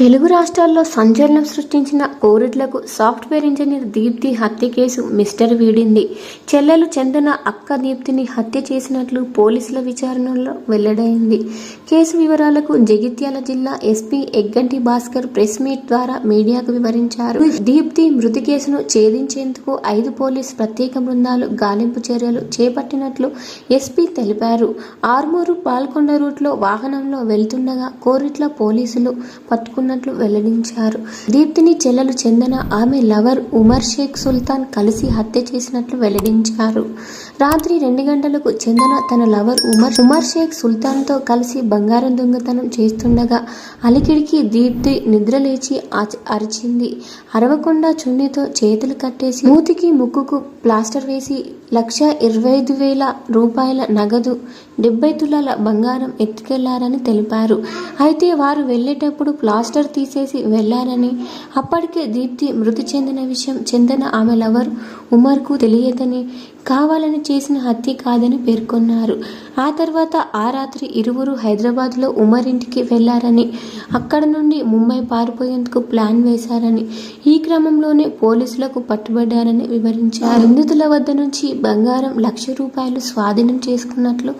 తెలుగు రాష్ట్రాల్లో సంచలనం సృష్టించిన కోరుట్లకు సాఫ్ట్వేర్ ఇంజనీర్ దీప్తి హత్య కేసు మిస్టరీ వీడింది. చెల్లెలు చందన అక్క దీప్తిని హత్య చేసినట్లు పోలీసుల విచారణలో వెల్లడైంది. కేసు వివరాలకు జగిత్యాల జిల్లా ఎస్పీ ఎగ్గంటి భాస్కర్ ప్రెస్ మీట్ ద్వారా మీడియాకు వివరించారు. దీప్తి మృతి కేసును ఛేదించేందుకు 5 పోలీసు ప్రత్యేక బృందాలు గాలింపు చర్యలు చేపట్టినట్లు ఎస్పీ తెలిపారు. ఆర్మూరు పాల్కొండ రూట్లో వాహనంలో వెళ్తుండగా కోరుట్ల పోలీసులు పట్టుకున్నట్లు వెల్లడించారు. దీప్తిని చెల్లెలు చందన ఆమె లవర్ ఉమర్ షేక్ సుల్తాన్ కలిసి హత్య చేసినట్లు వెల్లడించారు. రాత్రి 2 గంటలకు చందన తన లవర్ ఉమర్ షేక్ సుల్తాన్తో కలిసి బంగారం దొంగతనం చేస్తుండగా అలికిడికి దీప్తి నిద్రలేచి అరిచింది. అరవకుండా చున్నీతో చేతులు కట్టేసి మూతికి ముక్కుకు ప్లాస్టర్ వేసి 1,25,000 రూపాయల నగదు 70 తులాల బంగారం ఎత్తుకెళ్లారని తెలిపారు. అయితే వారు వెళ్లేటప్పుడు ప్లాస్టర్ తీసేసి వెళ్లారని, అప్పటికే దీప్తి మృతి చెందిన విషయం చందన ఆమె లవర్ ఉమర్కు తెలియదని, కావాలని చేసిన హత్య కాదని పేర్కొన్నారు. ఆ తర్వాత ఆ రాత్రి ఇరువురు హైదరాబాద్లో ఉమర్ ఇంటికి వెళ్లారని, అక్కడ నుండి ముంబై పారిపోయేందుకు ప్లాన్ వేశారని, ఈ క్రమంలోనే పోలీసులకు పట్టుబడ్డారని వివరించారు. నిందితుల వద్ద నుంచి బంగారం 1,00,000 రూపాయలు స్వాధీనం చేసుకున్నట్లు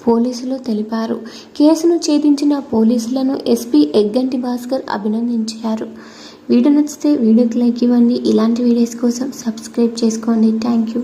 పోలీసులు తెలిపారు. కేసును ఛేదించిన పోలీసులను ఎస్పీ ఎగ్గంటి భాస్కర్ అభినందించారు. వీడియో నచ్చితే వీడియోకి లైక్ ఇవ్వండి. ఇలాంటి వీడియోస్ కోసం సబ్స్క్రైబ్ చేసుకోండి. Thank you.